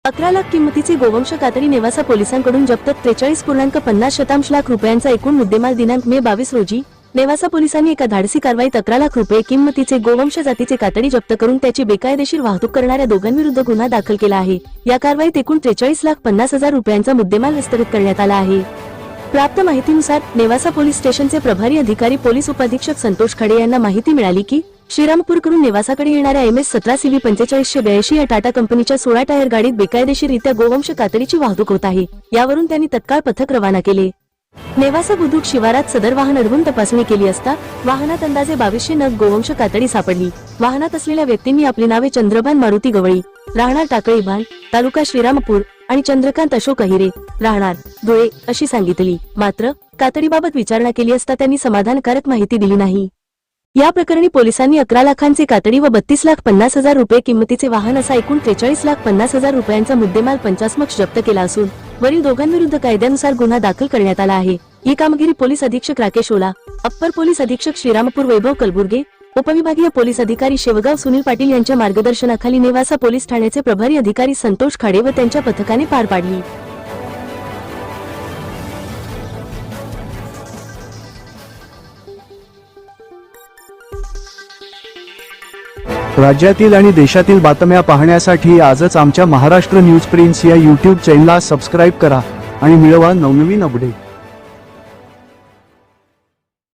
11 लाख किमतीचे गोवंश कातडी नेवासा पोलिसांकडून जप्त 43.50 लाख रुपयांचा एकूण मुद्देमाल दिनांक मे 22 रोजी नेवासा पोलिसांनी एका धाडसी कारवाईत 11 लाख रुपये किंमतीचे गोवंश जातीचे कातडी जप्त करून त्याची बेकायदेशीर वाहतूक करणाऱ्या दोघांविरुद्ध गुन्हा दाखल केला आहे। या कारवाईत एकूण 43,50,000 रुपयांचा मुद्देमाल हस्तगत करण्यात आला आहे। प्राप्त माहितीनुसार नेवासा पोलीस स्टेशनचे प्रभारी अधिकारी पोलीस उपअधीक्षक संतोष खाडे यांना माहिती मिळाली की श्रीरामपूरकडून नेवासाकडे येणाऱ्या MS-17 CV 4582 या टाटा कंपनीच्या 16 टायर गाडीत बेकायदेशीररित्या गोवंश कातडीची वाहतूक होत आहे। यावरून त्यांनी तत्काळ पथक रवाना केले। नेवासा बुद्रुक शिवारात सदर वाहन अडवून तपासणी केली असता वाहनात अंदाजे 2200 नग गोवंश कातडी सापडली। वाहनात असलेल्या व्यक्तींनी आपली नावे चंद्रभान मारुती गवळी, राहणार टाकळीभान, तालुका श्रीरामपूर आणि चंद्रकांत अशोक अहिरे, राहणार धुळे अशी सांगितली। मात्र कातडीबाबत विचारणा केली असता त्यांनी समाधानकारक माहिती दिली नाही। या प्रकरणी पोलिसांनी 11 लाखांचे कातडी व 32,50,000 रुपये किमतीचे वाहन असा एकूण 43,50,000 रुपयांचा मुद्देमाल पंचास्मक्ष जप्त केला असून वरील दोघांविरुद्ध कायद्यानुसार गुन्हा दाखल करण्यात आला आहे। ही कामगिरी पोलीस अधीक्षक राकेश ओला, अप्पर पोलीस अधीक्षक श्रीरामपूर वैभव कलबुर्गे, उपविभागीय पोलीस अधिकारी शेवगाव सुनील पाटील यांच्या मार्गदर्शनाखाली नेवासा पोलीस ठाण्याचे प्रभारी अधिकारी संतोष खाडे व त्यांच्या पथकाने पार पाडली। राज्यातील आणि देशातील बातम्या पाहण्यासाठी आजच आमच्या महाराष्ट्र न्यूज प्रिन्स या YouTube चॅनलला सबस्क्राइब करा आणि मिळवा नवनवीन अपडेट।